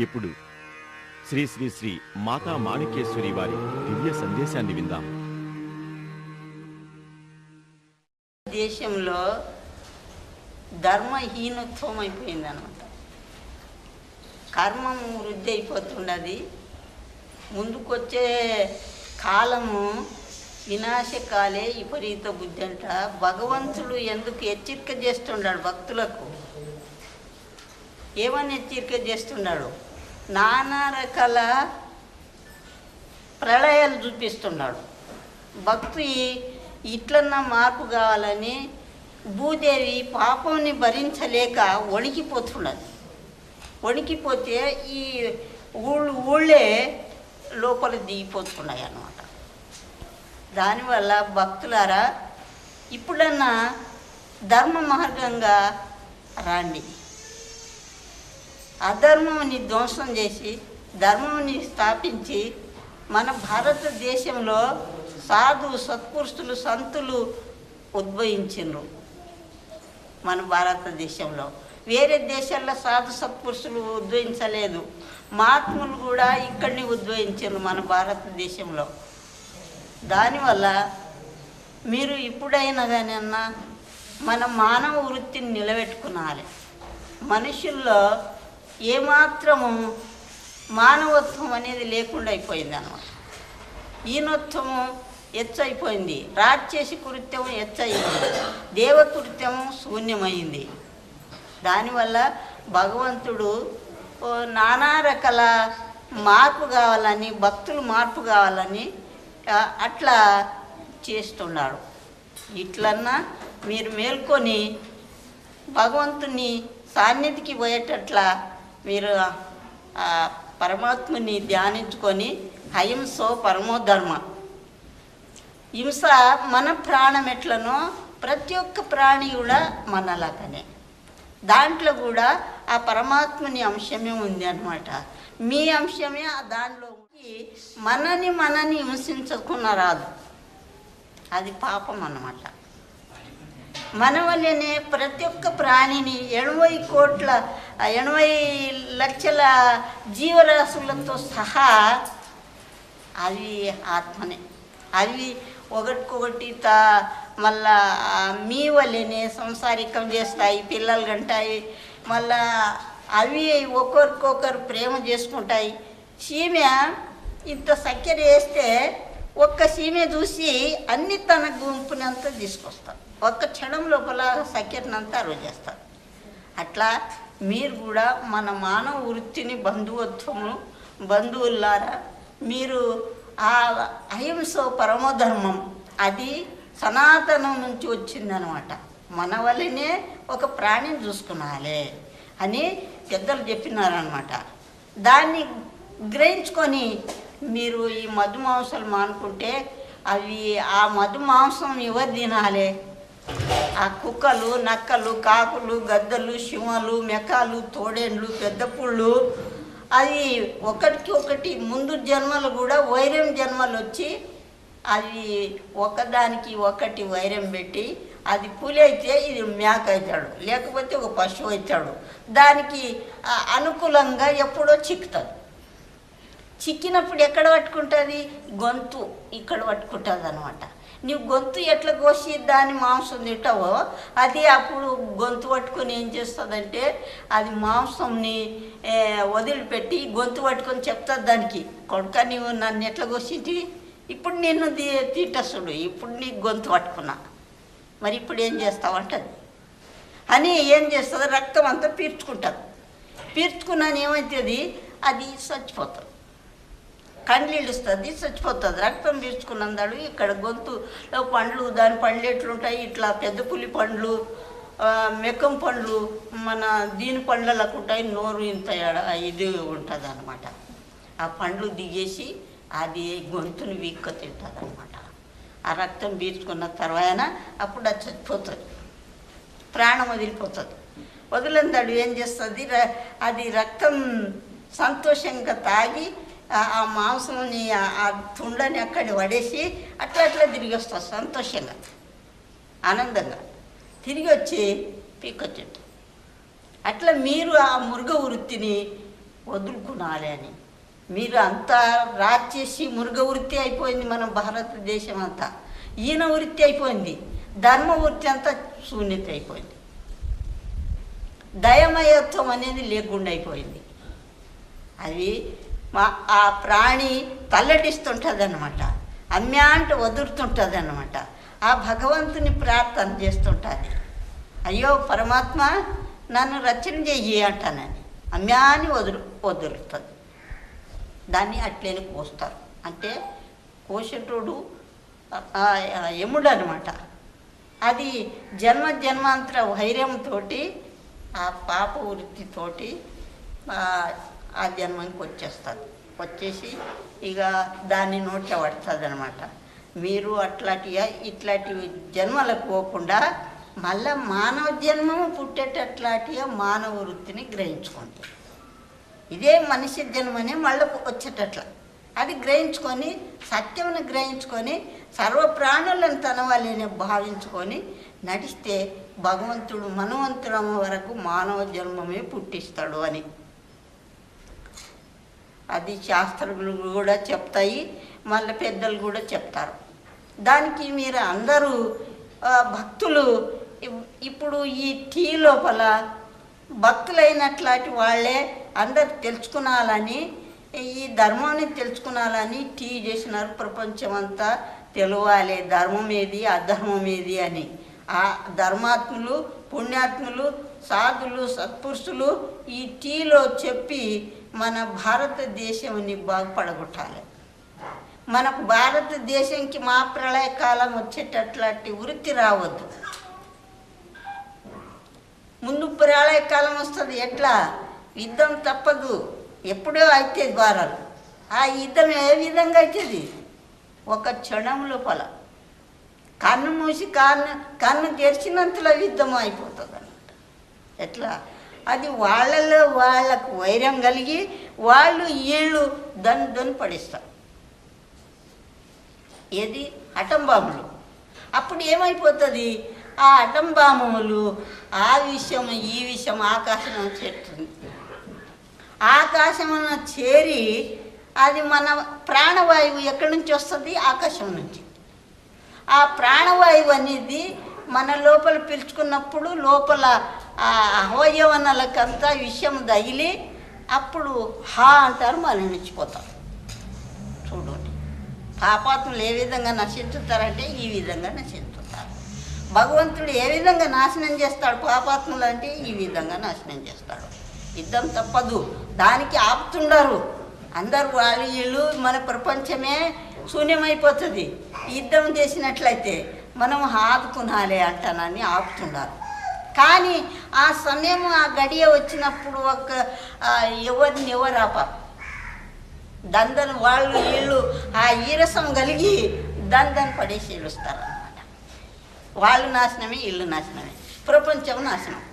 ఇప్పుడు శ్రీ శ్రీ శ్రీ మాతా మాణిక్యేశ్వరి వారి దివ్య సందేశాన్ని విందాం. దేశంలో ధర్మహీనత్వం అయిపోయిందనమాట. కర్మము వృద్ధి అయిపోతున్నది. ముందుకొచ్చే కాలము వినాశకాలే విపరీత బుద్ధి అంట. భగవంతుడు ఎందుకు హెచ్చరిక చేస్తున్నాడు భక్తులకు? ఏమని హెచ్చరిక చేస్తున్నాడు? నానా రకాల ప్రళయాలు చూపిస్తున్నాడు. భక్తి ఇట్లన్నా మార్పు కావాలని భూదేవి పాపంని భరించలేక వణికిపోతున్నది. వణికిపోతే ఈ ఊళ్ళే లోపల దిగిపోతున్నాయి అన్నమాట. దానివల్ల భక్తులారా ఇప్పుడన్నా ధర్మ మార్గంగా రండి. అధర్మంని ధ్వంసం చేసి ధర్మంని స్థాపించి మన భారతదేశంలో సాధు సత్పురుషులు సంతులు ఉద్భవించిండ్రు. మన భారతదేశంలో వేరే దేశాల్లో సాధు సత్పురుషులు ఉద్భవించలేదు. మహాత్ములు కూడా ఇక్కడిని ఉద్భవించారు మన భారతదేశంలో. దానివల్ల మీరు ఇప్పుడైనా కానీ అన్నా మన మానవ వృత్తిని నిలబెట్టుకునాలి. మనుషుల్లో ఏమాత్రము మానవత్వం అనేది లేకుండా అయిపోయింది అన్నమాట. ఈనత్వము ఎచ్చైపోయింది, రాక్షసి కృత్యం ఎచ్చయింది, దేవకృత్యము శూన్యమైంది. దానివల్ల భగవంతుడు నానా రకాల మార్పు కావాలని, భక్తులు మార్పు కావాలని అట్లా చేస్తున్నాడు. ఇట్లన్నా మీరు మేల్కొని భగవంతుని సాన్నిధికి పోయేటట్ల మీరు పరమాత్మని ధ్యానించుకొని అహింసో పరమో ధర్మ. హింస మన ప్రాణం ఎట్లనో ప్రతి ఒక్క ప్రాణి కూడా మనలాగానే. దాంట్లో కూడా ఆ పరమాత్మని అంశమే ఉంది అన్నమాట. మీ అంశమే దాంట్లో మనని హింసించకున్న రాదు, అది పాపం అన్నమాట. మన వల్లనే ప్రతి ఒక్క ప్రాణిని 80 లక్షల జీవరాశులతో సహా అవి ఆత్మనే. అవి ఒకటికొకటి మళ్ళా మీ వల్లనే సంసారికం చేస్తాయి, పిల్లలు కంటాయి. మళ్ళా అవి ఒకరికొకరు ప్రేమ చేసుకుంటాయి. సీమె ఇంత చక్కెర వేస్తే ఒక్క సీమె చూసి అన్ని తన గుంపునంతా తీసుకొస్తారు. ఒక్క క్షణం లోపల చక్కెరనంతా అరువు చేస్తారు. అట్లా మీరు కూడా మన మానవ వృత్తిని బంధువులారా మీరు ఆ అహింసో పరమధర్మం అది సనాతనం నుంచి వచ్చిందనమాట. మన వల్లనే ఒక ప్రాణిని చూసుకునాలి అని పెద్దలు చెప్పినారనమాట. దాన్ని గ్రహించుకొని మీరు ఈ మధుమాంసాలు మానుకుంటే అవి ఆ మధుమాంసం ఎవరు తినాలి? ఆ కుక్కలు, నక్కలు, కాకులు, గద్దలు, సింహాలు, మెకాలు, తోడేండ్లు, పెద్ద పుళ్ళు అది ఒకటికి ఒకటి ముందు జన్మలు కూడా వైరం జన్మలు వచ్చి అది ఒకదానికి ఒకటి వైరం పెట్టి అది పులి అయితే ఇది మేక అవుతాడు, లేకపోతే ఒక పశువు అవుతాడు. దానికి అనుకూలంగా ఎప్పుడో చిక్కుతుంది. చిక్కినప్పుడు ఎక్కడ పట్టుకుంటుంది? గొంతు ఇక్కడ పట్టుకుంటుంది అనమాట. నీవు గొంతు ఎట్లా కోసి దాని మాంసం తింటావో అది అప్పుడు గొంతు పట్టుకొని ఏం చేస్తుందంటే అది మాంసంని వదిలిపెట్టి గొంతు పట్టుకొని చెప్తుంది దానికి, కొడుక నీవు నన్ను ఎట్లా కోసింటి, ఇప్పుడు నిన్ను తిట్టసుడు, ఇప్పుడు నీ గొంతు పట్టుకున్నా, మరి ఇప్పుడు ఏం చేస్తావంటది అని ఏం చేస్తుంది? రక్తం అంతా పీల్చుకుంటుంది. పీల్చుకున్నాను ఏమవుతుంది? అది చచ్చిపోతుంది, కండ్లు ఇడుస్తుంది, చచ్చిపోతుంది. రక్తం పీల్చుకున్నాడు. ఇక్కడ గొంతులో పండ్లు, దాని పండ్లు ఎట్లుంటాయి? ఇట్లా పెద్ద పులి పండ్లు, మెక్కం పండ్లు, మన దీని పండ్లకు ఉంటాయి. నోరు ఇంత ఇది ఉంటుంది అనమాట. ఆ పండ్లు దిగేసి అది గొంతుని వీక్క తింటుంది అనమాట. ఆ రక్తం పీల్చుకున్న తర్వాత అప్పుడు అది చచ్చిపోతుంది, ప్రాణం వదిలిపోతుంది. వదిలిందాడు ఏం చేస్తుంది? అది రక్తం సంతోషంగా తాగి ఆ మాంసంని ఆ తుండని అక్కడ పడేసి అట్లా తిరిగి వస్తుంది సంతోషంగా, ఆనందంగా తిరిగి వచ్చి పీకొచ్చేట్టు. అట్లా మీరు ఆ మృగ వృత్తిని వదులుకునాలి అని. మీరు అంతా రాచేసి మృగ వృత్తి అయిపోయింది మన భారతదేశం అంతా, ఈయన వృత్తి అయిపోయింది, ధర్మ వృత్తి అంతా శూన్యత అయిపోయింది, దయమయత్వం అనేది లేకుండా అయిపోయింది. అది ఆ ప్రాణి తల్లడిస్తుంటుంది అన్నమాట, అమ్యా అంటే వదులుతుంటుంది అన్నమాట. ఆ భగవంతుని ప్రార్థన చేస్తుంటుంది, అయ్యో పరమాత్మ నన్ను రచన చెయ్యి అంటానని. అమ్యాని వదులుతుంది, దాన్ని అట్లేని కోస్తారు. అంటే కోసేటోడు యముడు అనమాట. అది జన్మాంతర వైర్యంతో ఆ పాప వృత్తితోటి ఆ జన్మానికి వచ్చేస్తుంది. వచ్చేసి ఇక దాన్ని నోట్ల పడుతుంది అనమాట. మీరు ఇట్లాంటి జన్మలకు పోకుండా మళ్ళా మానవ జన్మము పుట్టేటట్లాంటిగా మానవ వృత్తిని గ్రహించుకోండి. ఇదే మనిషి జన్మనే మళ్ళీ వచ్చేటట్ల అది గ్రహించుకొని, సత్యమును గ్రహించుకొని, సర్వప్రాణులను తనవాళ్ళని భావించుకొని నడిస్తే భగవంతుడు మనవంతుడం వరకు మానవ జన్మమే పుట్టిస్తాడు అని అది శాస్త్రజ్ఞులు కూడా చెప్తాయి, మళ్ళీ పెద్దలు కూడా చెప్తారు. దానికి మీరు అందరూ భక్తులు ఇప్పుడు ఈ టీ లోపల భక్తులైనట్లాంటి వాళ్ళే అందరు తెలుసుకునాలని, ఈ ధర్మాన్ని తెలుసుకునాలని టీ చేసినారు. ప్రపంచం అంతా తెలవాలి ధర్మం ఏది అధర్మం ఏది అని. ఆ ధర్మాత్ములు, పుణ్యాత్ములు, సాధులు, సత్పురుషులు ఈ టీలో చెప్పి మన భారతదేశంని బాగుపడగొట్టాలి. మనకు భారతదేశంకి మా ప్రళయకాలం వచ్చేటట్లాంటి వృత్తి రావద్దు. ముందు ప్రళయకాలం వస్తుంది, ఎట్లా యుద్ధం తప్పదు, ఎప్పుడో అయితే ద్వారాలు. ఆ యుద్ధం ఏ విధంగా అవుతుంది? ఒక క్షణం లోపల కన్ను మూసి కన్ను తెరిచినంతలో యుద్ధం అయిపోతుంది అన్నమాట. ఎట్లా? అది వాళ్ళలో వాళ్ళకు వైరం కలిగి వాళ్ళు వీళ్ళు దన్ని పడిస్తారు. ఏది? అటంబాంబులు. అప్పుడు ఏమైపోతుంది? ఆ అటంబాంబులు ఆ విషయం ఈ విషయం ఆకాశం చేరుతుంది. ఆకాశమున చేరి అది మన ప్రాణవాయువు ఎక్కడి నుంచి వస్తుంది? ఆకాశం నుంచి. ఆ ప్రాణవాయువు అనేది మన లోపల పీల్చుకున్నప్పుడు లోపల ఆ అవయవనలకంతా విషయం తగిలి అప్పుడు హా అంటారు, మరణించిపోతారు. చూడండి, పాపాత్ములు ఏ విధంగా నశించుతారంటే ఈ విధంగా నశించుతారు. భగవంతుడు ఏ విధంగా నాశనం చేస్తాడు పాపాత్ములు అంటే ఈ విధంగా నాశనం చేస్తాడు. యుద్ధం తప్పదు, దానికి ఆపుతుండరు అందరు. వాళ్ళు వీళ్ళు మన ప్రపంచమే శూన్యమైపోతుంది. యుద్ధం చేసినట్లయితే మనం ఆదుకునాలి అంటానని ఆపుతున్నారు. కానీ ఆ సమయం ఆ గడియ వచ్చినప్పుడు ఎవరిని ఎవరు ఆపారు? దందను వాళ్ళు వీళ్ళు ఆ ఈరసం కలిగి దందని పడేసి ఏడుస్తారు అన్నమాట. వాళ్ళు నాశనమే, ఇల్లు నాశనమే, ప్రపంచం నాశనం.